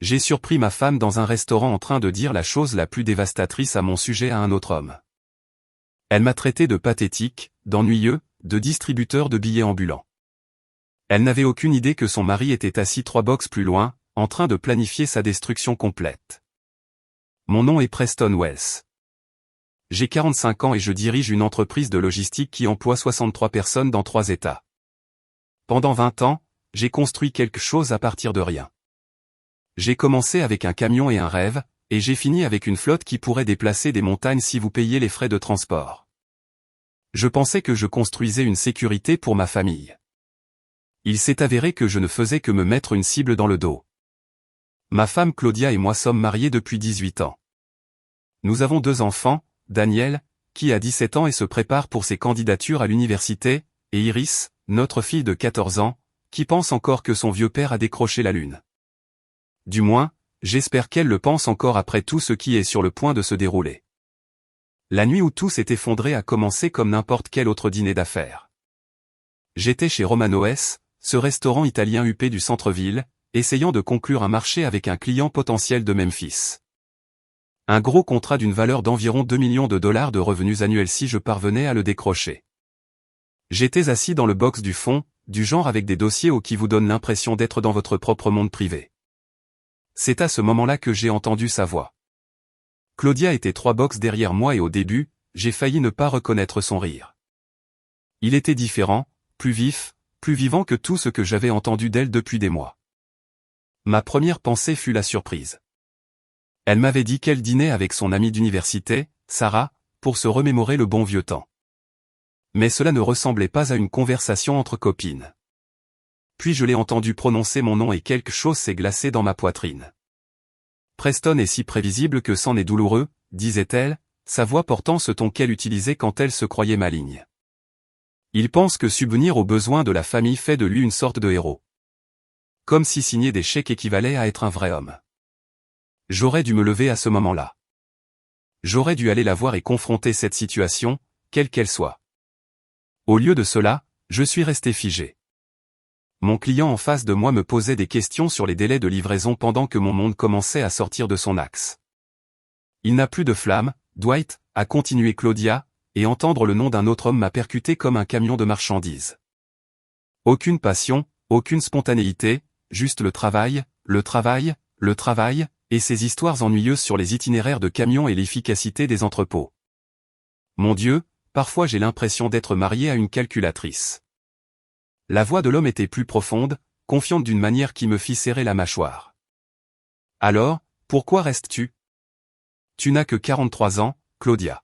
J'ai surpris ma femme dans un restaurant en train de dire la chose la plus dévastatrice à mon sujet à un autre homme. Elle m'a traité de pathétique, d'ennuyeux, de distributeur de billets ambulants. Elle n'avait aucune idée que son mari était assis 3 boxes plus loin, en train de planifier sa destruction complète. Mon nom est Preston Wells. J'ai 45 ans et je dirige une entreprise de logistique qui emploie 63 personnes dans 3 États. Pendant 20 ans, j'ai construit quelque chose à partir de rien. J'ai commencé avec un camion et un rêve, et j'ai fini avec une flotte qui pourrait déplacer des montagnes si vous payez les frais de transport. Je pensais que je construisais une sécurité pour ma famille. Il s'est avéré que je ne faisais que me mettre une cible dans le dos. Ma femme Claudia et moi sommes mariés depuis 18 ans. Nous avons 2 enfants, Daniel, qui a 17 ans et se prépare pour ses candidatures à l'université, et Iris, notre fille de 14 ans, qui pense encore que son vieux père a décroché la lune. Du moins, j'espère qu'elle le pense encore après tout ce qui est sur le point de se dérouler. La nuit où tout s'est effondré a commencé comme n'importe quel autre dîner d'affaires. J'étais chez Romano's, ce restaurant italien huppé du centre-ville, essayant de conclure un marché avec un client potentiel de Memphis. Un gros contrat d'une valeur d'environ 2 millions de dollars de revenus annuels si je parvenais à le décrocher. J'étais assis dans le box du fond, du genre avec des dossiers qui vous donnent l'impression d'être dans votre propre monde privé. C'est à ce moment-là que j'ai entendu sa voix. Claudia était 3 boxes derrière moi et au début, j'ai failli ne pas reconnaître son rire. Il était différent, plus vif, plus vivant que tout ce que j'avais entendu d'elle depuis des mois. Ma première pensée fut la surprise. Elle m'avait dit qu'elle dînait avec son amie d'université, Sarah, pour se remémorer le bon vieux temps. Mais cela ne ressemblait pas à une conversation entre copines. Puis je l'ai entendu prononcer mon nom et quelque chose s'est glacé dans ma poitrine. Preston est si prévisible que c'en est douloureux, disait-elle, sa voix portant ce ton qu'elle utilisait quand elle se croyait maligne. Il pense que subvenir aux besoins de la famille fait de lui une sorte de héros. Comme si signer des chèques équivalait à être un vrai homme. J'aurais dû me lever à ce moment-là. J'aurais dû aller la voir et confronter cette situation, quelle qu'elle soit. Au lieu de cela, je suis resté figé. Mon client en face de moi me posait des questions sur les délais de livraison pendant que mon monde commençait à sortir de son axe. Il n'a plus de flamme, Dwight, a continué Claudia, et entendre le nom d'un autre homme m'a percuté comme un camion de marchandises. Aucune passion, aucune spontanéité, juste le travail, le travail, le travail, et ces histoires ennuyeuses sur les itinéraires de camions et l'efficacité des entrepôts. Mon Dieu, parfois j'ai l'impression d'être marié à une calculatrice. La voix de l'homme était plus profonde, confiante d'une manière qui me fit serrer la mâchoire. Alors, pourquoi restes-tu? Tu n'as que 43 ans, Claudia.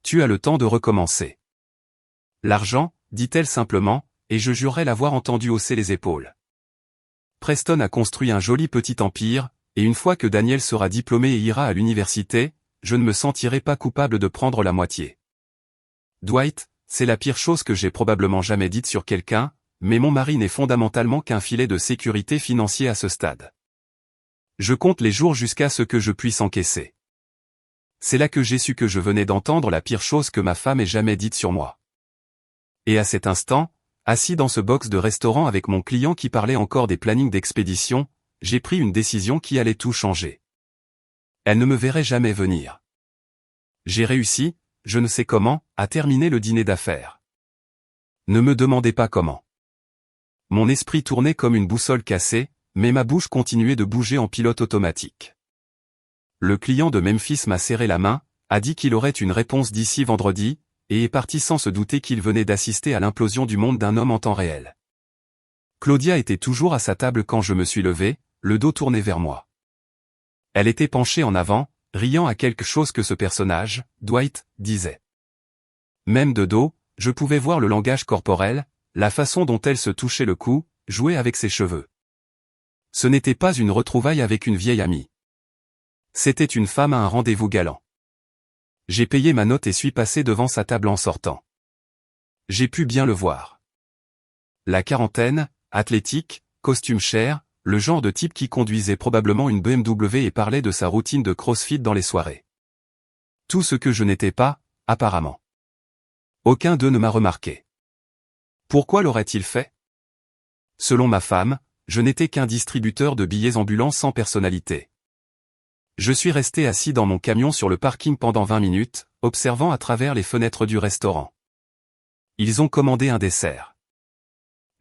Tu as le temps de recommencer. L'argent, dit-elle simplement, et je jurerais l'avoir entendu hausser les épaules. Preston a construit un joli petit empire, et une fois que Daniel sera diplômé et ira à l'université, je ne me sentirai pas coupable de prendre la moitié. Dwight, c'est la pire chose que j'ai probablement jamais dite sur quelqu'un, mais mon mari n'est fondamentalement qu'un filet de sécurité financier à ce stade. Je compte les jours jusqu'à ce que je puisse encaisser. C'est là que j'ai su que je venais d'entendre la pire chose que ma femme ait jamais dite sur moi. Et à cet instant, assis dans ce box de restaurant avec mon client qui parlait encore des plannings d'expédition, j'ai pris une décision qui allait tout changer. Elle ne me verrait jamais venir. J'ai réussi, je ne sais comment, à terminer le dîner d'affaires. Ne me demandez pas comment. Mon esprit tournait comme une boussole cassée, mais ma bouche continuait de bouger en pilote automatique. Le client de Memphis m'a serré la main, a dit qu'il aurait une réponse d'ici vendredi, et est parti sans se douter qu'il venait d'assister à l'implosion du monde d'un homme en temps réel. Claudia était toujours à sa table quand je me suis levé, le dos tourné vers moi. Elle était penchée en avant, riant à quelque chose que ce personnage, Dwight, disait. Même de dos, je pouvais voir le langage corporel, la façon dont elle se touchait le cou, jouait avec ses cheveux. Ce n'était pas une retrouvaille avec une vieille amie. C'était une femme à un rendez-vous galant. J'ai payé ma note et suis passé devant sa table en sortant. J'ai pu bien le voir. La quarantaine, athlétique, costume cher, le genre de type qui conduisait probablement une BMW et parlait de sa routine de crossfit dans les soirées. Tout ce que je n'étais pas, apparemment. Aucun d'eux ne m'a remarqué. Pourquoi l'aurait-il fait? Selon ma femme, Je n'étais qu'un distributeur de billets ambulants sans personnalité. Je suis resté assis dans mon camion sur le parking pendant 20 minutes, observant à travers les fenêtres du restaurant. Ils ont commandé un dessert.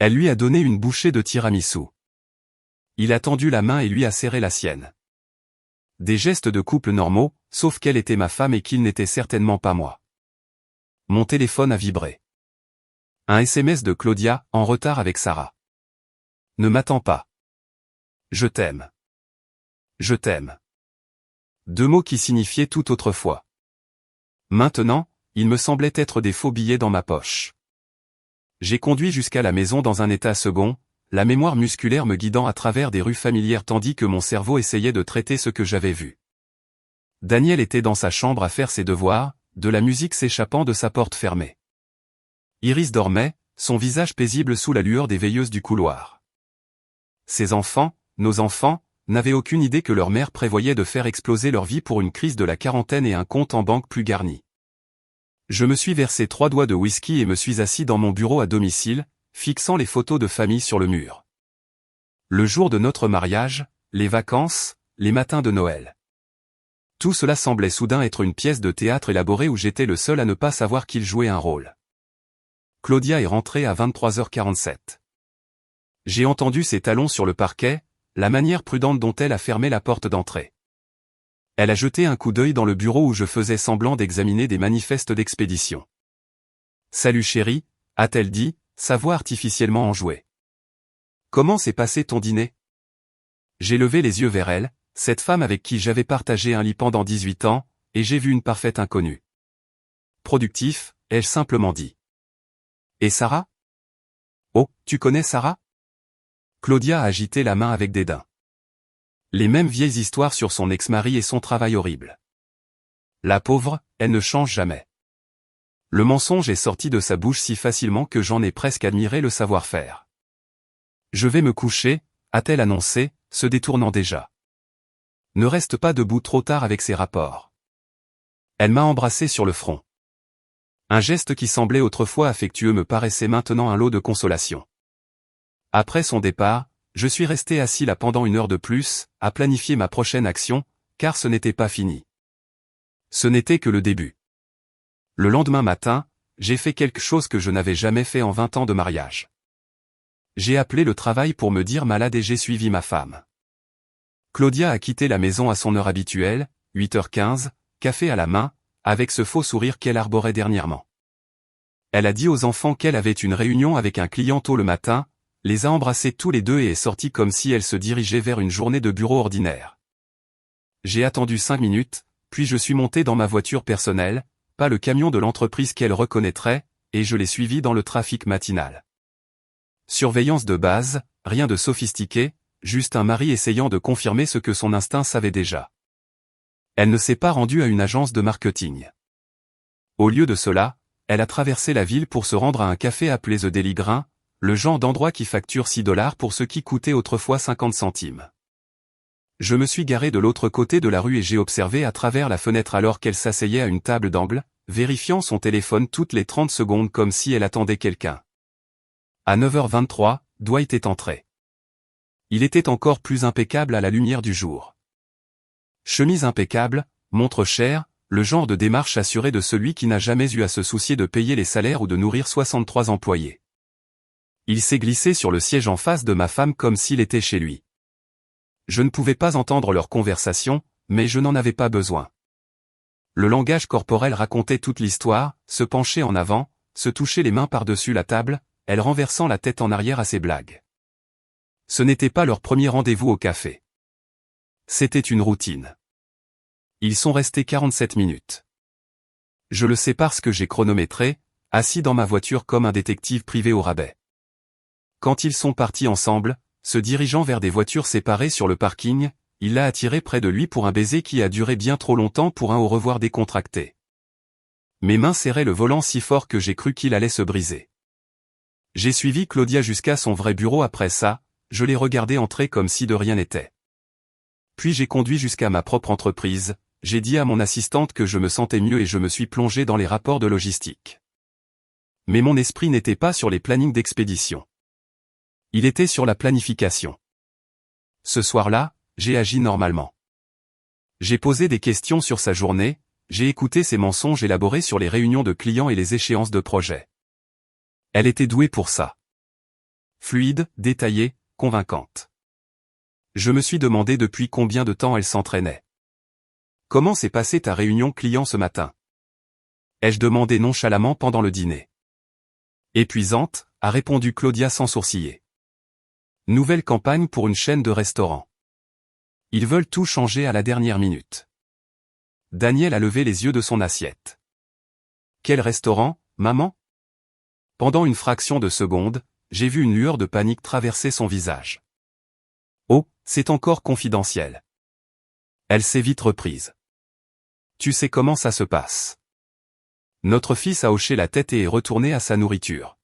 Elle lui a donné une bouchée de tiramisu. Il a tendu la main et lui a serré la sienne. Des gestes de couple normaux, sauf qu'elle était ma femme et qu'il n'était certainement pas moi. Mon téléphone a vibré. Un SMS de Claudia, en retard avec Sarah. Ne m'attends pas. Je t'aime. Je t'aime. 2 mots qui signifiaient tout autrefois. Maintenant, il me semblait être des faux billets dans ma poche. J'ai conduit jusqu'à la maison dans un état second, la mémoire musculaire me guidant à travers des rues familières tandis que mon cerveau essayait de traiter ce que j'avais vu. Daniel était dans sa chambre à faire ses devoirs, de la musique s'échappant de sa porte fermée. Iris dormait, son visage paisible sous la lueur des veilleuses du couloir. Ses enfants, nos enfants, n'avaient aucune idée que leur mère prévoyait de faire exploser leur vie pour une crise de la quarantaine et un compte en banque plus garni. Je me suis versé 3 doigts de whisky et me suis assis dans mon bureau à domicile, fixant les photos de famille sur le mur. Le jour de notre mariage, les vacances, les matins de Noël. Tout cela semblait soudain être une pièce de théâtre élaborée où j'étais le seul à ne pas savoir qu'il jouait un rôle. Claudia est rentrée à 23h47. J'ai entendu ses talons sur le parquet, la manière prudente dont elle a fermé la porte d'entrée. Elle a jeté un coup d'œil dans le bureau où je faisais semblant d'examiner des manifestes d'expédition. « Salut chérie », a-t-elle dit, sa voix artificiellement enjouée. « Comment s'est passé ton dîner ?» J'ai levé les yeux vers elle, cette femme avec qui j'avais partagé un lit pendant 18 ans, et j'ai vu une parfaite inconnue. « Productif », ai-je simplement dit. « Et Sarah ? Oh, tu connais Sarah ? Claudia a agité la main avec dédain. Les mêmes vieilles histoires sur son ex-mari et son travail horrible. La pauvre, elle ne change jamais. Le mensonge est sorti de sa bouche si facilement que j'en ai presque admiré le savoir-faire. Je vais me coucher, a-t-elle annoncé, se détournant déjà. Ne reste pas debout trop tard avec ses rapports. Elle m'a embrassé sur le front. Un geste qui semblait autrefois affectueux me paraissait maintenant un lot de consolation. Après son départ, je suis resté assis là pendant 1 heure de plus, à planifier ma prochaine action, car ce n'était pas fini. Ce n'était que le début. Le lendemain matin, j'ai fait quelque chose que je n'avais jamais fait en 20 ans de mariage. J'ai appelé le travail pour me dire malade et j'ai suivi ma femme. Claudia a quitté la maison à son heure habituelle, 8h15, café à la main, avec ce faux sourire qu'elle arborait dernièrement. Elle a dit aux enfants qu'elle avait une réunion avec un client tôt le matin, les a embrassés tous les deux et est sortie comme si elle se dirigeait vers une journée de bureau ordinaire. J'ai attendu 5 minutes, puis je suis monté dans ma voiture personnelle, pas le camion de l'entreprise qu'elle reconnaîtrait, et je l'ai suivi dans le trafic matinal. Surveillance de base, rien de sophistiqué, juste un mari essayant de confirmer ce que son instinct savait déjà. Elle ne s'est pas rendue à une agence de marketing. Au lieu de cela, elle a traversé la ville pour se rendre à un café appelé The Daily Grain, le genre d'endroit qui facture $6 pour ce qui coûtait autrefois 50 centimes. Je me suis garé de l'autre côté de la rue et j'ai observé à travers la fenêtre alors qu'elle s'asseyait à une table d'angle, vérifiant son téléphone toutes les 30 secondes comme si elle attendait quelqu'un. À 9h23, Dwight est entré. Il était encore plus impeccable à la lumière du jour. Chemise impeccable, montre chère, le genre de démarche assurée de celui qui n'a jamais eu à se soucier de payer les salaires ou de nourrir 63 employés. Il s'est glissé sur le siège en face de ma femme comme s'il était chez lui. Je ne pouvais pas entendre leur conversation, mais je n'en avais pas besoin. Le langage corporel racontait toute l'histoire, se pencher en avant, se toucher les mains par-dessus la table, elle renversant la tête en arrière à ses blagues. Ce n'était pas leur premier rendez-vous au café. C'était une routine. Ils sont restés 47 minutes. Je le sais parce que j'ai chronométré, assis dans ma voiture comme un détective privé au rabais. Quand ils sont partis ensemble, se dirigeant vers des voitures séparées sur le parking, il l'a attiré près de lui pour un baiser qui a duré bien trop longtemps pour un au revoir décontracté. Mes mains serraient le volant si fort que j'ai cru qu'il allait se briser. J'ai suivi Claudia jusqu'à son vrai bureau après ça, je l'ai regardé entrer comme si de rien n'était. Puis j'ai conduit jusqu'à ma propre entreprise, j'ai dit à mon assistante que je me sentais mieux et je me suis plongé dans les rapports de logistique. Mais mon esprit n'était pas sur les plannings d'expédition. Il était sur la planification. Ce soir-là, j'ai agi normalement. J'ai posé des questions sur sa journée, j'ai écouté ses mensonges élaborés sur les réunions de clients et les échéances de projet. Elle était douée pour ça. Fluide, détaillée, convaincante. Je me suis demandé depuis combien de temps elle s'entraînait. Comment s'est passée ta réunion client ce matin? Ai-je demandé nonchalamment pendant le dîner. Épuisante, a répondu Claudia sans sourciller. Nouvelle campagne pour une chaîne de restaurants. Ils veulent tout changer à la dernière minute. Daniel a levé les yeux de son assiette. Quel restaurant, maman? Pendant une fraction de seconde, j'ai vu une lueur de panique traverser son visage. Oh, c'est encore confidentiel. Elle s'est vite reprise. Tu sais comment ça se passe. Notre fils a hoché la tête et est retourné à sa nourriture.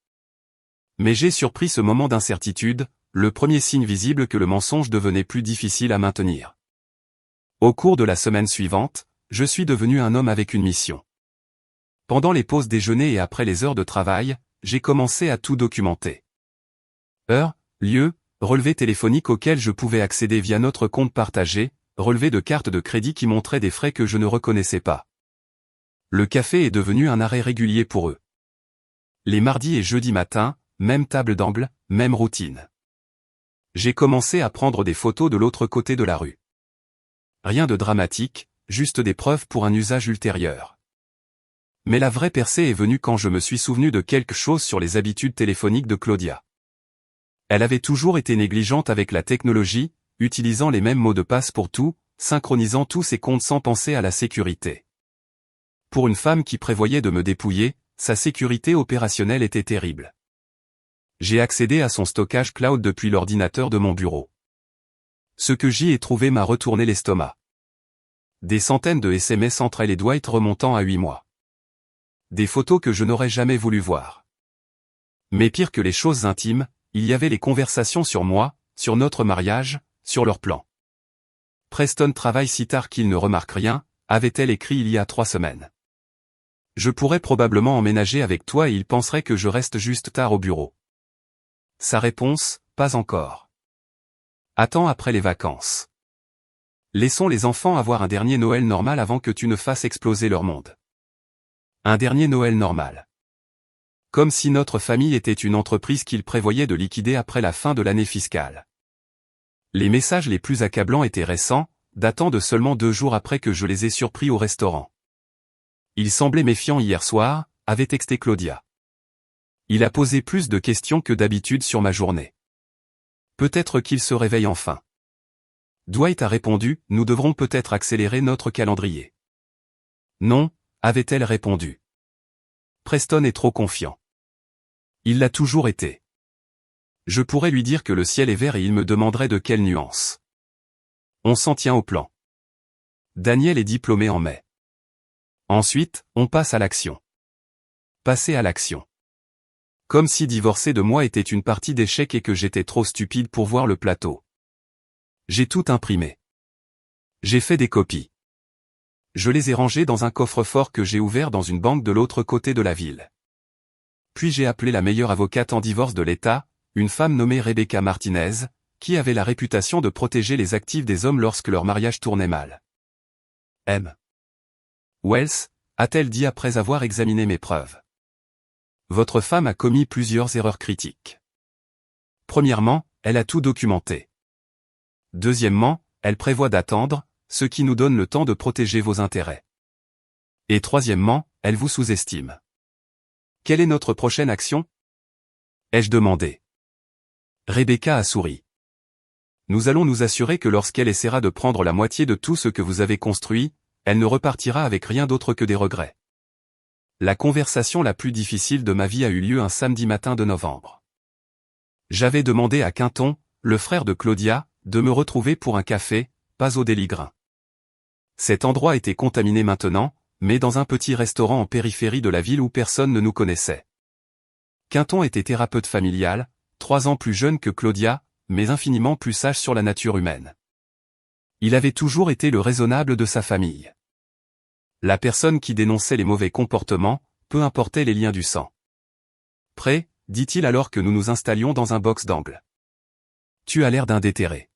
Mais j'ai surpris ce moment d'incertitude, le premier signe visible que le mensonge devenait plus difficile à maintenir. Au cours de la semaine suivante, je suis devenu un homme avec une mission. Pendant les pauses déjeuner et après les heures de travail, j'ai commencé à tout documenter. Heure, lieu, relevé téléphonique auquel je pouvais accéder via notre compte partagé, relevé de cartes de crédit qui montraient des frais que je ne reconnaissais pas. Le café est devenu un arrêt régulier pour eux. Les mardis et jeudis matins, même table d'angle, même routine. J'ai commencé à prendre des photos de l'autre côté de la rue. Rien de dramatique, juste des preuves pour un usage ultérieur. Mais la vraie percée est venue quand je me suis souvenu de quelque chose sur les habitudes téléphoniques de Claudia. Elle avait toujours été négligente avec la technologie, utilisant les mêmes mots de passe pour tout, synchronisant tous ses comptes sans penser à la sécurité. Pour une femme qui prévoyait de me dépouiller, sa sécurité opérationnelle était terrible. J'ai accédé à son stockage cloud depuis l'ordinateur de mon bureau. Ce que j'y ai trouvé m'a retourné l'estomac. Des centaines de SMS entre elle et Dwight remontant à 8 mois. Des photos que je n'aurais jamais voulu voir. Mais pire que les choses intimes, il y avait les conversations sur moi, sur notre mariage, sur leur plan. Preston travaille si tard qu'il ne remarque rien, avait-elle écrit il y a 3 semaines. Je pourrais probablement emménager avec toi et il penserait que je reste juste tard au bureau. Sa réponse, pas encore. Attends après les vacances. Laissons les enfants avoir un dernier Noël normal avant que tu ne fasses exploser leur monde. Un dernier Noël normal. Comme si notre famille était une entreprise qu'il prévoyait de liquider après la fin de l'année fiscale. Les messages les plus accablants étaient récents, datant de seulement 2 jours après que je les ai surpris au restaurant. Il semblait méfiant hier soir, avait texté Claudia. Il a posé plus de questions que d'habitude sur ma journée. Peut-être qu'il se réveille enfin. Dwight a répondu, nous devrons peut-être accélérer notre calendrier. Non, avait-elle répondu. Preston est trop confiant. Il l'a toujours été. Je pourrais lui dire que le ciel est vert et il me demanderait de quelle nuance. On s'en tient au plan. Daniel est diplômé en mai. Ensuite, on passe à l'action. Passer à l'action. Comme si divorcer de moi était une partie d'échec et que j'étais trop stupide pour voir le plateau. J'ai tout imprimé. J'ai fait des copies. Je les ai rangées dans un coffre-fort que j'ai ouvert dans une banque de l'autre côté de la ville. Puis j'ai appelé la meilleure avocate en divorce de l'État, une femme nommée Rebecca Martinez, qui avait la réputation de protéger les actifs des hommes lorsque leur mariage tournait mal. M. Wells, a-t-elle dit après avoir examiné mes preuves. Votre femme a commis plusieurs erreurs critiques. Premièrement, elle a tout documenté. Deuxièmement, elle prévoit d'attendre, ce qui nous donne le temps de protéger vos intérêts. Et troisièmement, elle vous sous-estime. Quelle est notre prochaine action? Ai-je demandé. Rebecca a souri. Nous allons nous assurer que lorsqu'elle essaiera de prendre la moitié de tout ce que vous avez construit, elle ne repartira avec rien d'autre que des regrets. La conversation la plus difficile de ma vie a eu lieu un samedi matin de novembre. J'avais demandé à Quinton, le frère de Claudia, de me retrouver pour un café, pas au Déligrin. Cet endroit était contaminé maintenant, mais dans un petit restaurant en périphérie de la ville où personne ne nous connaissait. Quinton était thérapeute familial, 3 ans plus jeune que Claudia, mais infiniment plus sage sur la nature humaine. Il avait toujours été le raisonnable de sa famille. La personne qui dénonçait les mauvais comportements, peu importait les liens du sang. Prêt, dit-il alors que nous nous installions dans un box d'angle. Tu as l'air d'un déterré.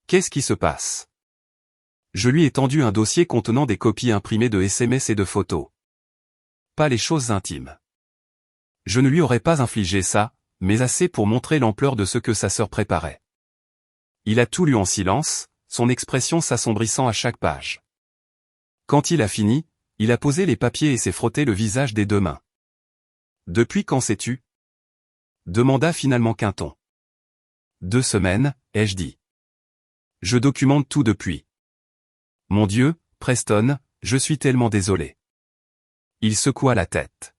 Qu'est-ce qui se passe? Je lui ai tendu un dossier contenant des copies imprimées de SMS et de photos. Pas les choses intimes. Je ne lui aurais pas infligé ça, mais assez pour montrer l'ampleur de ce que sa sœur préparait. Il a tout lu en silence, son expression s'assombrissant à chaque page. Quand il a fini, il a posé les papiers et s'est frotté le visage des deux mains. Depuis quand sais-tu? Demanda finalement Quinton. 2 semaines, ai-je dit. Je documente tout depuis. Mon Dieu, Preston, je suis tellement désolé. Il secoua la tête.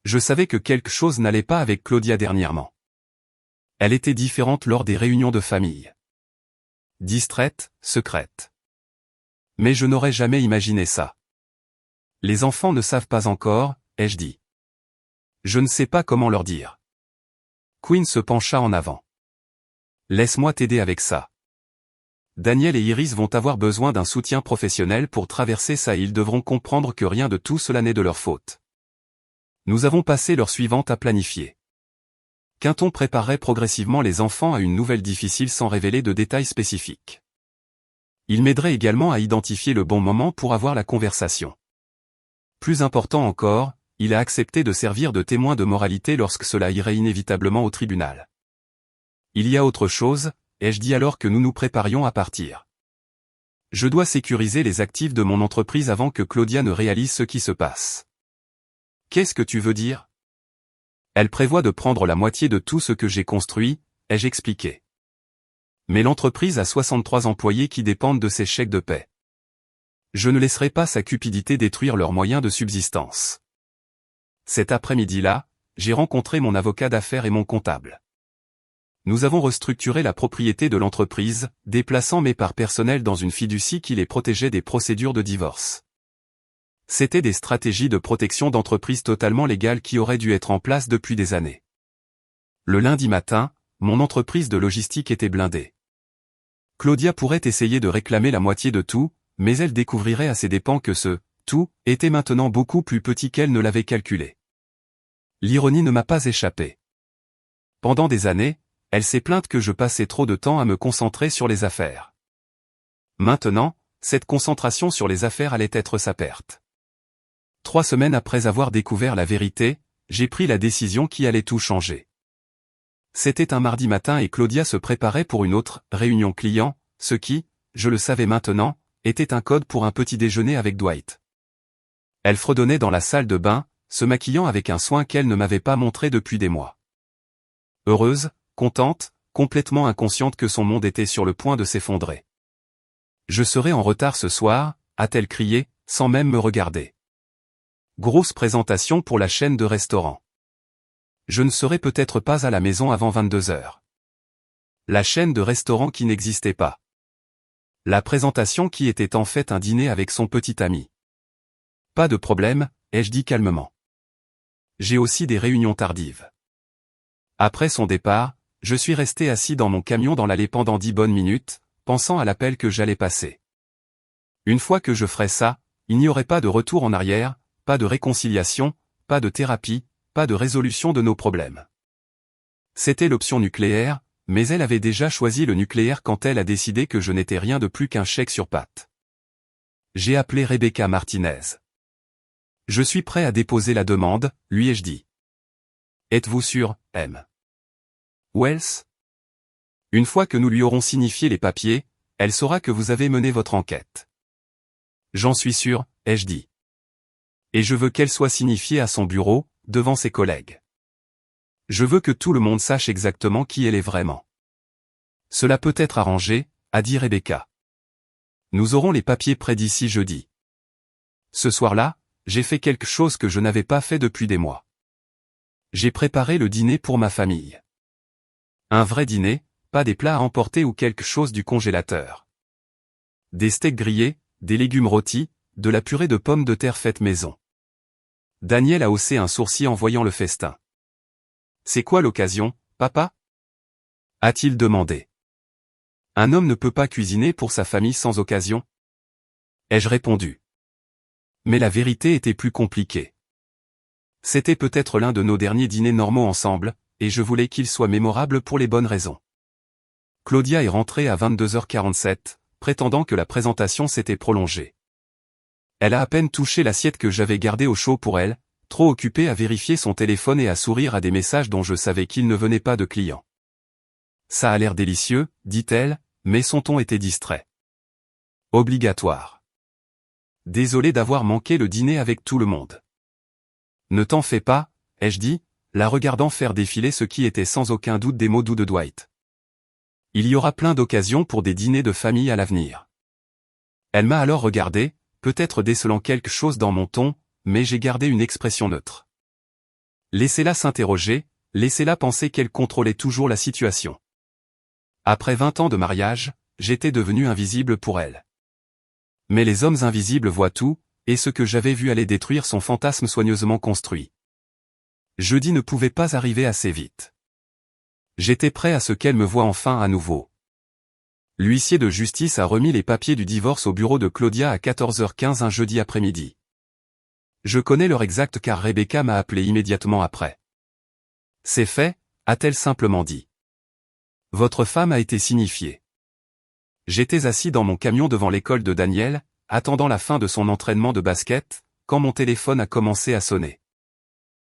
Je savais que quelque chose n'allait pas avec Claudia dernièrement. Elle était différente lors des réunions de famille. Distraite, secrète. Mais je n'aurais jamais imaginé ça. Les enfants ne savent pas encore, ai-je dit. Je ne sais pas comment leur dire. Quinn se pencha en avant. Laisse-moi t'aider avec ça. Daniel et Iris vont avoir besoin d'un soutien professionnel pour traverser ça et ils devront comprendre que rien de tout cela n'est de leur faute. Nous avons passé l'heure suivante à planifier. Quinton préparait progressivement les enfants à une nouvelle difficile sans révéler de détails spécifiques. Il m'aiderait également à identifier le bon moment pour avoir la conversation. Plus important encore, il a accepté de servir de témoin de moralité lorsque cela irait inévitablement au tribunal. Il y a autre chose, ai-je dit alors que nous nous préparions à partir. Je dois sécuriser les actifs de mon entreprise avant que Claudia ne réalise ce qui se passe. Qu'est-ce que tu veux dire? Elle prévoit de prendre la moitié de tout ce que j'ai construit, ai-je expliqué. Mais l'entreprise a 63 employés qui dépendent de ses chèques de paie. Je ne laisserai pas sa cupidité détruire leurs moyens de subsistance. Cet après-midi-là, j'ai rencontré mon avocat d'affaires et mon comptable. Nous avons restructuré la propriété de l'entreprise, déplaçant mes parts personnelles dans une fiducie qui les protégeait des procédures de divorce. C'étaient des stratégies de protection d'entreprise totalement légales qui auraient dû être en place depuis des années. Le lundi matin, mon entreprise de logistique était blindée. Claudia pourrait essayer de réclamer la moitié de tout, mais elle découvrirait à ses dépens que ce « tout » était maintenant beaucoup plus petit qu'elle ne l'avait calculé. L'ironie ne m'a pas échappé. Pendant des années, elle s'est plainte que je passais trop de temps à me concentrer sur les affaires. Maintenant, cette concentration sur les affaires allait être sa perte. 3 semaines après avoir découvert la vérité, j'ai pris la décision qui allait tout changer. C'était un mardi matin et Claudia se préparait pour une autre réunion client, ce qui, je le savais maintenant, était un code pour un petit déjeuner avec Dwight. Elle fredonnait dans la salle de bain, se maquillant avec un soin qu'elle ne m'avait pas montré depuis des mois. Heureuse, contente, complètement inconsciente que son monde était sur le point de s'effondrer. Je serai en retard ce soir, a-t-elle crié, sans même me regarder. Grosse présentation pour la chaîne de restaurants. Je ne serai peut-être pas à la maison avant 22 heures. La chaîne de restaurants qui n'existait pas. La présentation qui était en fait un dîner avec son petit ami. Pas de problème, ai-je dit calmement. J'ai aussi des réunions tardives. Après son départ, je suis resté assis dans mon camion dans l'allée pendant 10 bonnes minutes, pensant à l'appel que j'allais passer. Une fois que je ferais ça, il n'y aurait pas de retour en arrière, pas de réconciliation, pas de thérapie, pas de résolution de nos problèmes. C'était l'option nucléaire, mais elle avait déjà choisi le nucléaire quand elle a décidé que je n'étais rien de plus qu'un chèque sur pattes. J'ai appelé Rebecca Martinez. Je suis prêt à déposer la demande, lui ai-je dit. Êtes-vous sûr, M. Wells? Une fois que nous lui aurons signifié les papiers, elle saura que vous avez mené votre enquête. J'en suis sûr, ai-je dit. Et je veux qu'elle soit signifiée à son bureau, devant ses collègues. Je veux que tout le monde sache exactement qui elle est vraiment. Cela peut être arrangé, a dit Rebecca. Nous aurons les papiers prêts d'ici jeudi. Ce soir-là, j'ai fait quelque chose que je n'avais pas fait depuis des mois. J'ai préparé le dîner pour ma famille. Un vrai dîner, pas des plats à emporter ou quelque chose du congélateur. Des steaks grillés, des légumes rôtis, de la purée de pommes de terre faite maison. Daniel a haussé un sourcil en voyant le festin. C'est quoi l'occasion, papa? A-t-il demandé. Un homme ne peut pas cuisiner pour sa famille sans occasion? Ai-je répondu. Mais la vérité était plus compliquée. C'était peut-être l'un de nos derniers dîners normaux ensemble, et je voulais qu'il soit mémorable pour les bonnes raisons. Claudia est rentrée à 22h47, prétendant que la présentation s'était prolongée. Elle a à peine touché l'assiette que j'avais gardée au chaud pour elle, trop occupée à vérifier son téléphone et à sourire à des messages dont je savais qu'ils ne venaient pas de clients. Ça a l'air délicieux, dit-elle, mais son ton était distrait. Obligatoire. Désolé d'avoir manqué le dîner avec tout le monde. Ne t'en fais pas, ai-je dit, la regardant faire défiler ce qui était sans aucun doute des mots doux de Dwight. Il y aura plein d'occasions pour des dîners de famille à l'avenir. Elle m'a alors regardé, peut-être décelant quelque chose dans mon ton, mais j'ai gardé une expression neutre. Laissez-la s'interroger, laissez-la penser qu'elle contrôlait toujours la situation. Après 20 ans de mariage, j'étais devenu invisible pour elle. Mais les hommes invisibles voient tout, et ce que j'avais vu allait détruire son fantasme soigneusement construit. Jeudi ne pouvait pas arriver assez vite. J'étais prêt à ce qu'elle me voie enfin à nouveau. L'huissier de justice a remis les papiers du divorce au bureau de Claudia à 14h15 un jeudi après-midi. Je connais l'heure exacte car Rebecca m'a appelé immédiatement après. C'est fait, a-t-elle simplement dit. Votre femme a été signifiée. J'étais assis dans mon camion devant l'école de Daniel, attendant la fin de son entraînement de basket, quand mon téléphone a commencé à sonner.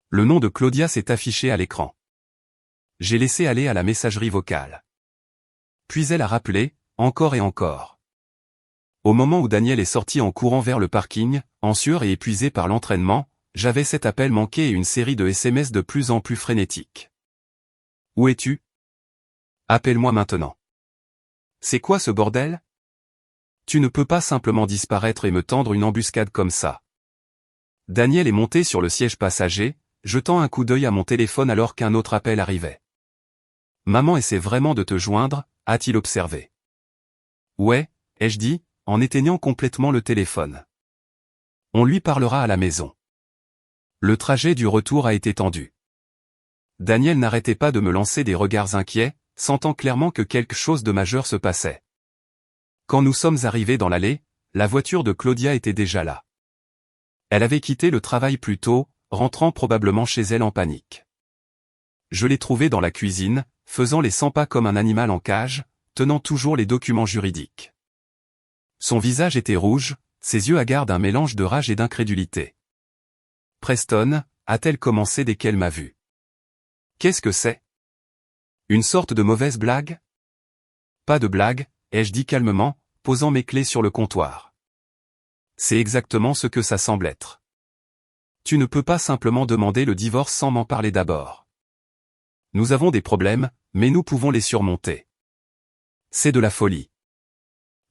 Le nom de Claudia s'est affiché à l'écran. J'ai laissé aller à la messagerie vocale. Puis elle a rappelé, encore et encore. Au moment où Daniel est sorti en courant vers le parking, en sueur et épuisé par l'entraînement, j'avais cet appel manqué et une série de SMS de plus en plus frénétiques. Où es-tu? Appelle-moi maintenant. C'est quoi ce bordel? Tu ne peux pas simplement disparaître et me tendre une embuscade comme ça. Daniel est monté sur le siège passager, jetant un coup d'œil à mon téléphone alors qu'un autre appel arrivait. Maman essaie vraiment de te joindre, a-t-il observé. Ouais, ai-je dit, en éteignant complètement le téléphone. On lui parlera à la maison. Le trajet du retour a été tendu. Daniel n'arrêtait pas de me lancer des regards inquiets, sentant clairement que quelque chose de majeur se passait. Quand nous sommes arrivés dans l'allée, la voiture de Claudia était déjà là. Elle avait quitté le travail plus tôt, rentrant probablement chez elle en panique. Je l'ai trouvée dans la cuisine, faisant les 100 pas comme un animal en cage, tenant toujours les documents juridiques. Son visage était rouge, ses yeux hagards d'un mélange de rage et d'incrédulité. Preston, a-t-elle commencé dès qu'elle m'a vu. Qu'est-ce que c'est? Une sorte de mauvaise blague? Pas de blague, ai-je dit calmement, posant mes clés sur le comptoir. C'est exactement ce que ça semble être. Tu ne peux pas simplement demander le divorce sans m'en parler d'abord. Nous avons des problèmes, mais nous pouvons les surmonter. C'est de la folie.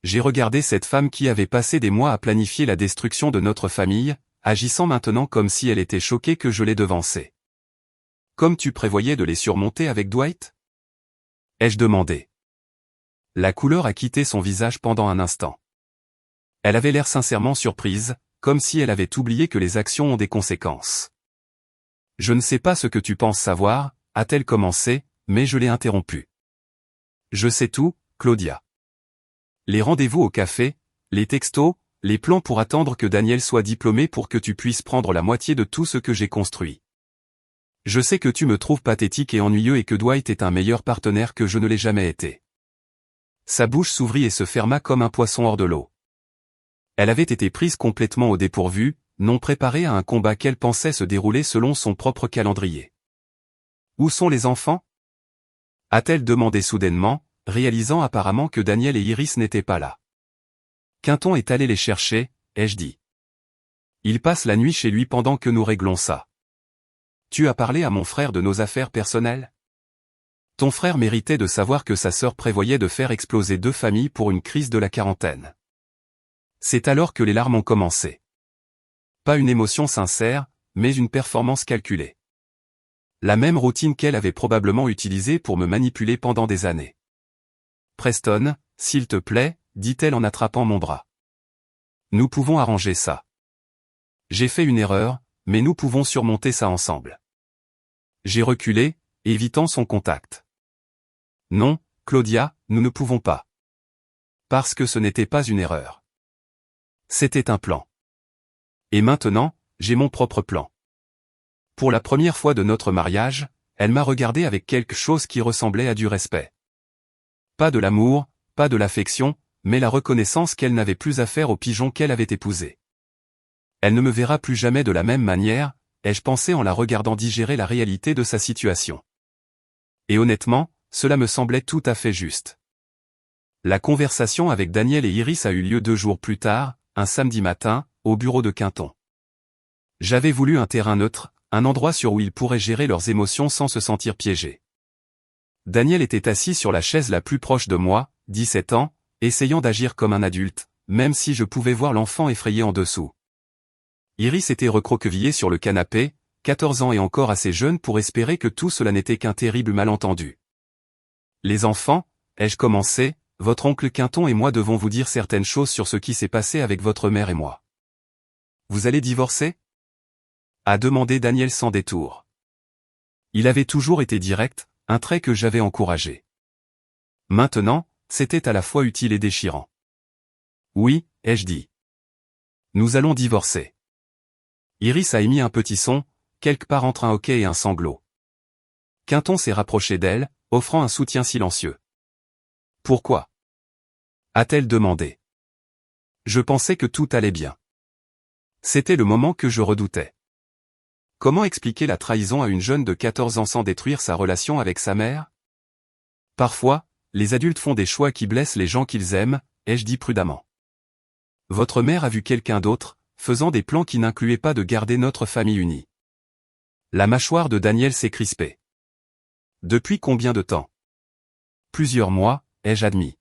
J'ai regardé cette femme qui avait passé des mois à planifier la destruction de notre famille, agissant maintenant comme si elle était choquée que je l'ai devancée. Comme tu prévoyais de les surmonter avec Dwight? Ai-je demandé. La couleur a quitté son visage pendant un instant. Elle avait l'air sincèrement surprise, comme si elle avait oublié que les actions ont des conséquences. Je ne sais pas ce que tu penses savoir, a-t-elle commencé, mais je l'ai interrompue. Je sais tout, Claudia. Les rendez-vous au café, les textos, les plans pour attendre que Daniel soit diplômé pour que tu puisses prendre la moitié de tout ce que j'ai construit. Je sais que tu me trouves pathétique et ennuyeux et que Dwight est un meilleur partenaire que je ne l'ai jamais été. Sa bouche s'ouvrit et se ferma comme un poisson hors de l'eau. Elle avait été prise complètement au dépourvu, non préparée à un combat qu'elle pensait se dérouler selon son propre calendrier. Où sont les enfants? A-t-elle demandé soudainement, réalisant apparemment que Daniel et Iris n'étaient pas là. Quinton est allé les chercher, ai-je dit. Il passe la nuit chez lui pendant que nous réglons ça. Tu as parlé à mon frère de nos affaires personnelles? Ton frère méritait de savoir que sa sœur prévoyait de faire exploser 2 familles pour une crise de la quarantaine. C'est alors que les larmes ont commencé. Pas une émotion sincère, mais une performance calculée. La même routine qu'elle avait probablement utilisée pour me manipuler pendant des années. Preston, s'il te plaît, dit-elle en attrapant mon bras. Nous pouvons arranger ça. J'ai fait une erreur, mais nous pouvons surmonter ça ensemble. J'ai reculé, évitant son contact. Non, Claudia, nous ne pouvons pas. Parce que ce n'était pas une erreur. C'était un plan. Et maintenant, j'ai mon propre plan. Pour la première fois de notre mariage, elle m'a regardé avec quelque chose qui ressemblait à du respect. Pas de l'amour, pas de l'affection, mais la reconnaissance qu'elle n'avait plus à faire au pigeon qu'elle avait épousé. Elle ne me verra plus jamais de la même manière, ai-je pensé en la regardant digérer la réalité de sa situation. Et honnêtement, cela me semblait tout à fait juste. La conversation avec Daniel et Iris a eu lieu 2 jours plus tard, un samedi matin, au bureau de Quinton. J'avais voulu un terrain neutre, un endroit sur où ils pourraient gérer leurs émotions sans se sentir piégés. Daniel était assis sur la chaise la plus proche de moi, 17 ans, essayant d'agir comme un adulte, même si je pouvais voir l'enfant effrayé en dessous. Iris était recroquevillée sur le canapé, 14 ans et encore assez jeune pour espérer que tout cela n'était qu'un terrible malentendu. Les enfants, ai-je commencé, votre oncle Quinton et moi devons vous dire certaines choses sur ce qui s'est passé avec votre mère et moi. Vous allez divorcer ? A demandé Daniel sans détour. Il avait toujours été direct, un trait que j'avais encouragé. Maintenant, c'était à la fois utile et déchirant. Oui, ai-je dit. Nous allons divorcer. Iris a émis un petit son, quelque part entre un hoquet et un sanglot. Quinton s'est rapproché d'elle, offrant un soutien silencieux. Pourquoi ? A-t-elle demandé. Je pensais que tout allait bien. C'était le moment que je redoutais. Comment expliquer la trahison à une jeune de 14 ans sans détruire sa relation avec sa mère ? Parfois, les adultes font des choix qui blessent les gens qu'ils aiment, ai-je dit prudemment. Votre mère a vu quelqu'un d'autre, faisant des plans qui n'incluaient pas de garder notre famille unie. La mâchoire de Daniel s'est crispée. Depuis combien de temps ? Plusieurs mois, ai-je admis.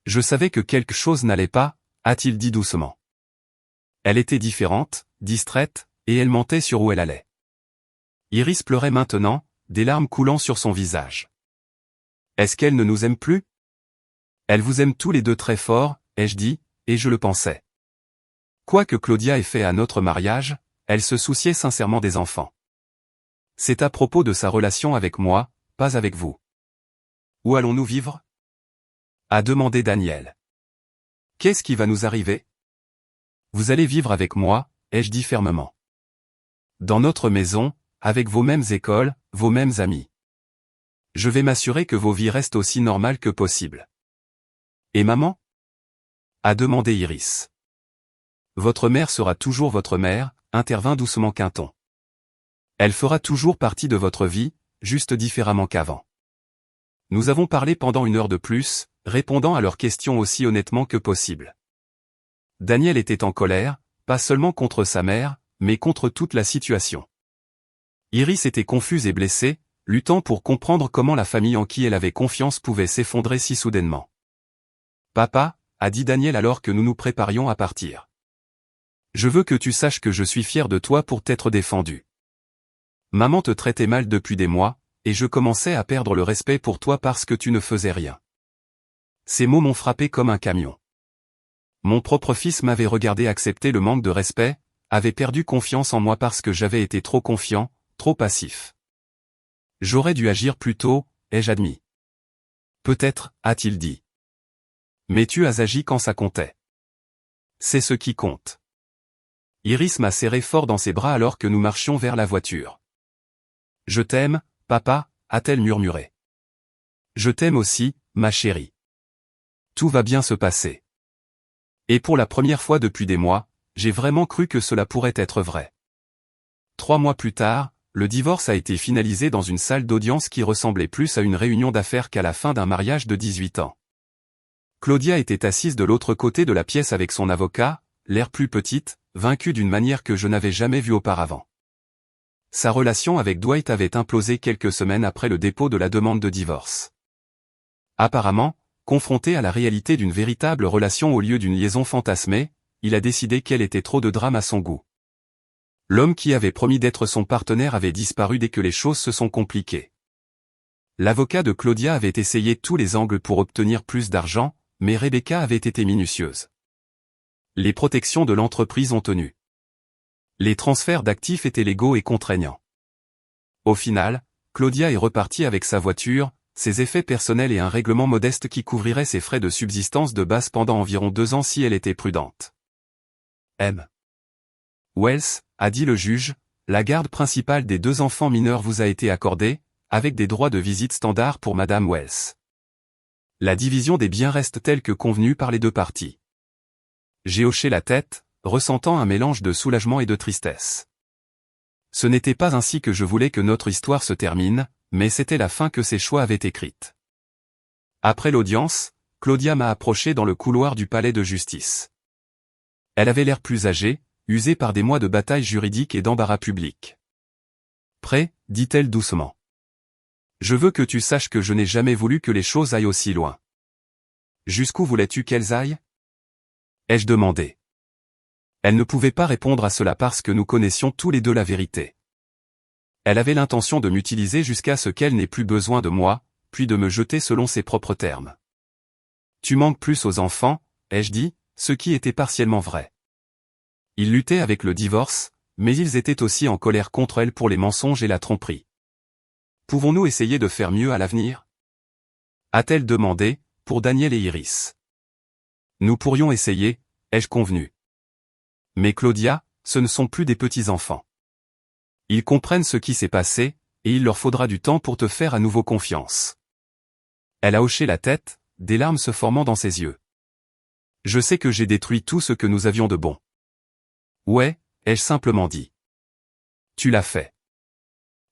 Je savais que quelque chose n'allait pas, a-t-il dit doucement. Elle était différente, distraite, et elle mentait sur où elle allait. Iris pleurait maintenant, des larmes coulant sur son visage. Est-ce qu'elle ne nous aime plus ? Elle vous aime tous les deux très fort, ai-je dit, et je le pensais. Quoi que Claudia ait fait à notre mariage, elle se souciait sincèrement des enfants. C'est à propos de sa relation avec moi, pas avec vous. Où allons-nous vivre ? A demandé Daniel. Qu'est-ce qui va nous arriver ? Vous allez vivre avec moi, ai-je dit fermement. Dans notre maison, avec vos mêmes écoles, vos mêmes amis. Je vais m'assurer que vos vies restent aussi normales que possible. Et maman ? A demandé Iris. Votre mère sera toujours votre mère, intervint doucement Quinton. Elle fera toujours partie de votre vie, juste différemment qu'avant. Nous avons parlé pendant 1 heure de plus, répondant à leurs questions aussi honnêtement que possible. Daniel était en colère, pas seulement contre sa mère, mais contre toute la situation. Iris était confuse et blessée, luttant pour comprendre comment la famille en qui elle avait confiance pouvait s'effondrer si soudainement. Papa, a dit Daniel alors que nous nous préparions à partir. Je veux que tu saches que je suis fier de toi pour t'être défendu. Maman te traitait mal depuis des mois, et je commençais à perdre le respect pour toi parce que tu ne faisais rien. Ces mots m'ont frappé comme un camion. Mon propre fils m'avait regardé accepter le manque de respect, avait perdu confiance en moi parce que j'avais été trop confiant, trop passif. J'aurais dû agir plus tôt, ai-je admis. Peut-être, a-t-il dit. Mais tu as agi quand ça comptait. C'est ce qui compte. Iris m'a serré fort dans ses bras alors que nous marchions vers la voiture. Je t'aime, papa, a-t-elle murmuré. Je t'aime aussi, ma chérie. Tout va bien se passer. Et pour la première fois depuis des mois, j'ai vraiment cru que cela pourrait être vrai. 3 mois plus tard, le divorce a été finalisé dans une salle d'audience qui ressemblait plus à une réunion d'affaires qu'à la fin d'un mariage de 18 ans. Claudia était assise de l'autre côté de la pièce avec son avocat, l'air plus petite, vaincue d'une manière que je n'avais jamais vue auparavant. Sa relation avec Dwight avait implosé quelques semaines après le dépôt de la demande de divorce. Apparemment, confronté à la réalité d'une véritable relation au lieu d'une liaison fantasmée, il a décidé qu'elle était trop de drame à son goût. L'homme qui avait promis d'être son partenaire avait disparu dès que les choses se sont compliquées. L'avocat de Claudia avait essayé tous les angles pour obtenir plus d'argent, mais Rebecca avait été minutieuse. Les protections de l'entreprise ont tenu. Les transferts d'actifs étaient légaux et contraignants. Au final, Claudia est repartie avec sa voiture, ses effets personnels et un règlement modeste qui couvrirait ses frais de subsistance de base pendant environ 2 ans si elle était prudente. M. Wells, a dit le juge, la garde principale des 2 enfants mineurs vous a été accordée, avec des droits de visite standards pour Madame Wells. La division des biens reste telle que convenue par les deux parties. J'ai hoché la tête, ressentant un mélange de soulagement et de tristesse. Ce n'était pas ainsi que je voulais que notre histoire se termine, mais c'était la fin que ses choix avaient écrite. Après l'audience, Claudia m'a approché dans le couloir du palais de justice. Elle avait l'air plus âgée, usée par des mois de bataille juridique et d'embarras public. « Prêt » dit-elle doucement. « Je veux que tu saches que je n'ai jamais voulu que les choses aillent aussi loin. »« Jusqu'où voulais-tu qu'elles aillent » ai-je demandé. Elle ne pouvait pas répondre à cela parce que nous connaissions tous les deux la vérité. Elle avait l'intention de m'utiliser jusqu'à ce qu'elle n'ait plus besoin de moi, puis de me jeter selon ses propres termes. « Tu manques plus aux enfants » ai-je dit, ce qui était partiellement vrai. Ils luttaient avec le divorce, mais ils étaient aussi en colère contre elle pour les mensonges et la tromperie. « Pouvons-nous essayer de faire mieux à l'avenir » a-t-elle demandé, pour Daniel et Iris. « Nous pourrions essayer » ai-je convenu. Mais Claudia, ce ne sont plus des petits-enfants. Ils comprennent ce qui s'est passé, et il leur faudra du temps pour te faire à nouveau confiance. Elle a hoché la tête, des larmes se formant dans ses yeux. Je sais que j'ai détruit tout ce que nous avions de bon. Ouais, ai-je simplement dit. Tu l'as fait.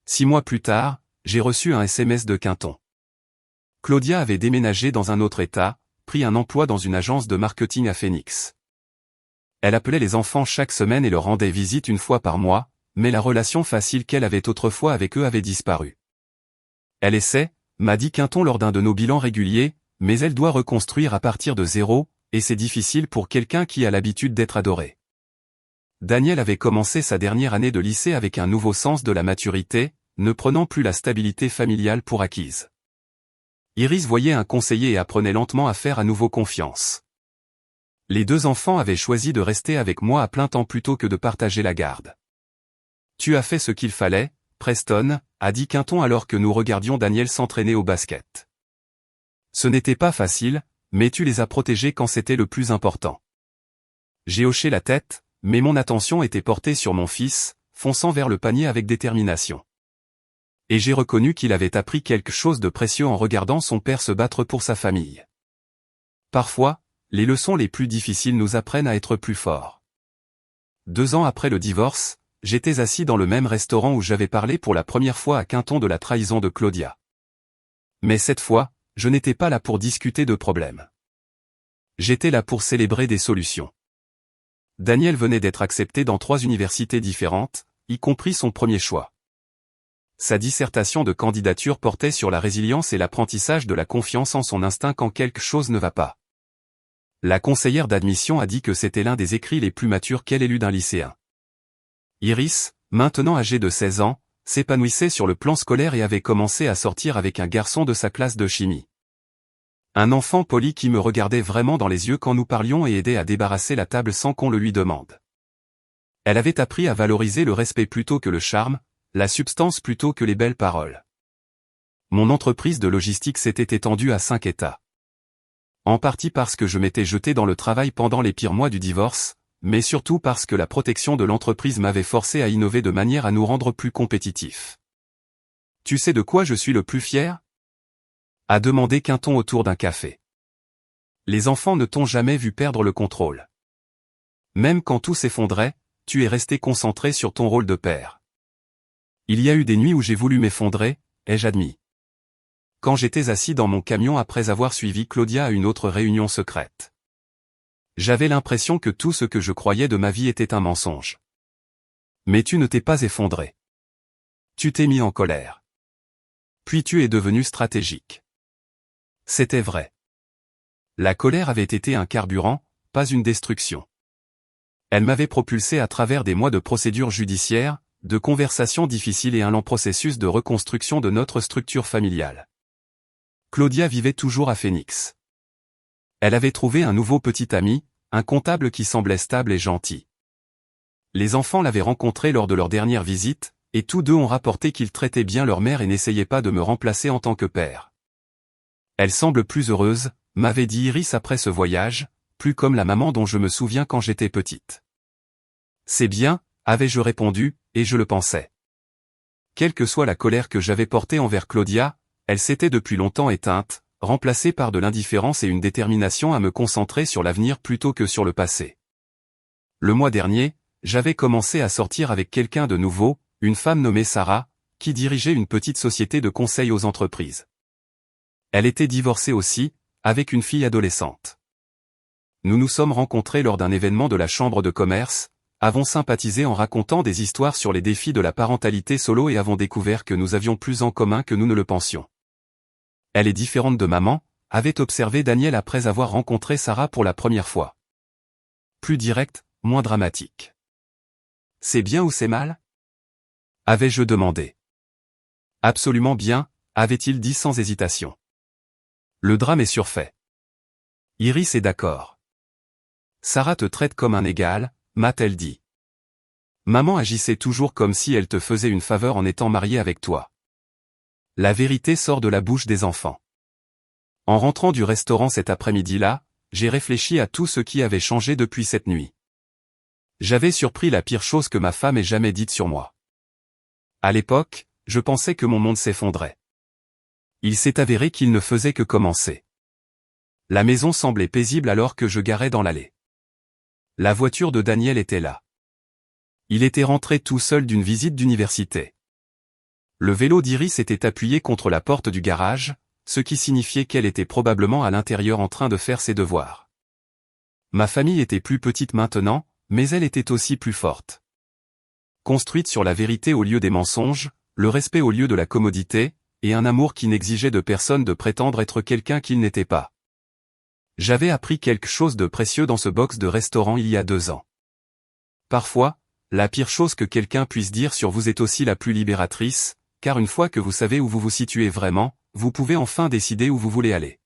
6 mois plus tard, j'ai reçu un SMS de Quinton. Claudia avait déménagé dans un autre état, pris un emploi dans une agence de marketing à Phoenix. Elle appelait les enfants chaque semaine et leur rendait visite une fois par mois, mais la relation facile qu'elle avait autrefois avec eux avait disparu. Elle essaie, m'a dit Quinton lors d'un de nos bilans réguliers, mais elle doit reconstruire à partir de zéro, et c'est difficile pour quelqu'un qui a l'habitude d'être adoré. Daniel avait commencé sa dernière année de lycée avec un nouveau sens de la maturité, ne prenant plus la stabilité familiale pour acquise. Iris voyait un conseiller et apprenait lentement à faire à nouveau confiance. Les deux enfants avaient choisi de rester avec moi à plein temps plutôt que de partager la garde. « Tu as fait ce qu'il fallait, Preston » a dit Quinton alors que nous regardions Daniel s'entraîner au basket. Ce n'était pas facile, mais tu les as protégés quand c'était le plus important. J'ai hoché la tête, mais mon attention était portée sur mon fils, fonçant vers le panier avec détermination. Et j'ai reconnu qu'il avait appris quelque chose de précieux en regardant son père se battre pour sa famille. Parfois, les leçons les plus difficiles nous apprennent à être plus forts. 2 ans après le divorce, j'étais assis dans le même restaurant où j'avais parlé pour la première fois à Quinton de la trahison de Claudia. Mais cette fois, je n'étais pas là pour discuter de problèmes. J'étais là pour célébrer des solutions. Daniel venait d'être accepté dans 3 universités différentes, y compris son premier choix. Sa dissertation de candidature portait sur la résilience et l'apprentissage de la confiance en son instinct quand quelque chose ne va pas. La conseillère d'admission a dit que c'était l'un des écrits les plus matures qu'elle ait lu d'un lycéen. Iris, maintenant âgée de 16 ans, s'épanouissait sur le plan scolaire et avait commencé à sortir avec un garçon de sa classe de chimie. Un enfant poli qui me regardait vraiment dans les yeux quand nous parlions et aidait à débarrasser la table sans qu'on le lui demande. Elle avait appris à valoriser le respect plutôt que le charme, la substance plutôt que les belles paroles. Mon entreprise de logistique s'était étendue à 5 États. En partie parce que je m'étais jeté dans le travail pendant les pires mois du divorce, mais surtout parce que la protection de l'entreprise m'avait forcé à innover de manière à nous rendre plus compétitifs. « Tu sais de quoi je suis le plus fier ?» a demandé Quinton autour d'un café. Les enfants ne t'ont jamais vu perdre le contrôle. Même quand tout s'effondrait, tu es resté concentré sur ton rôle de père. Il y a eu des nuits où j'ai voulu m'effondrer, ai-je admis. Quand j'étais assis dans mon camion après avoir suivi Claudia à une autre réunion secrète. J'avais l'impression que tout ce que je croyais de ma vie était un mensonge. Mais tu ne t'es pas effondré. Tu t'es mis en colère. Puis tu es devenu stratégique. C'était vrai. La colère avait été un carburant, pas une destruction. Elle m'avait propulsé à travers des mois de procédures judiciaires, de conversations difficiles et un lent processus de reconstruction de notre structure familiale. Claudia vivait toujours à Phoenix. Elle avait trouvé un nouveau petit ami, un comptable qui semblait stable et gentil. Les enfants l'avaient rencontré lors de leur dernière visite, et tous deux ont rapporté qu'ils traitaient bien leur mère et n'essayaient pas de me remplacer en tant que père. Elle semble plus heureuse, m'avait dit Iris après ce voyage, plus comme la maman dont je me souviens quand j'étais petite. C'est bien, avais-je répondu, et je le pensais. Quelle que soit la colère que j'avais portée envers Claudia, elle s'était depuis longtemps éteinte, remplacée par de l'indifférence et une détermination à me concentrer sur l'avenir plutôt que sur le passé. Le mois dernier, j'avais commencé à sortir avec quelqu'un de nouveau, une femme nommée Sarah, qui dirigeait une petite société de conseil aux entreprises. Elle était divorcée aussi, avec une fille adolescente. Nous nous sommes rencontrés lors d'un événement de la chambre de commerce, avons sympathisé en racontant des histoires sur les défis de la parentalité solo et avons découvert que nous avions plus en commun que nous ne le pensions. Elle est différente de maman, avait observé Daniel après avoir rencontré Sarah pour la première fois. Plus direct, moins dramatique. C'est bien ou c'est mal? Avais-je demandé. Absolument bien, avait-il dit sans hésitation. Le drame est surfait. Iris est d'accord. Sarah te traite comme un égal, m'a-t-elle dit. Maman agissait toujours comme si elle te faisait une faveur en étant mariée avec toi. La vérité sort de la bouche des enfants. En rentrant du restaurant cet après-midi-là, j'ai réfléchi à tout ce qui avait changé depuis cette nuit. J'avais surpris la pire chose que ma femme ait jamais dite sur moi. À l'époque, je pensais que mon monde s'effondrait. Il s'est avéré qu'il ne faisait que commencer. La maison semblait paisible alors que je garais dans l'allée. La voiture de Daniel était là. Il était rentré tout seul d'une visite d'université. Le vélo d'Iris était appuyé contre la porte du garage, ce qui signifiait qu'elle était probablement à l'intérieur en train de faire ses devoirs. Ma famille était plus petite maintenant, mais elle était aussi plus forte. Construite sur la vérité au lieu des mensonges, le respect au lieu de la commodité, et un amour qui n'exigeait de personne de prétendre être quelqu'un qu'il n'était pas. J'avais appris quelque chose de précieux dans ce box de restaurant il y a 2 ans. Parfois, la pire chose que quelqu'un puisse dire sur vous est aussi la plus libératrice, car une fois que vous savez où vous vous situez vraiment, vous pouvez enfin décider où vous voulez aller.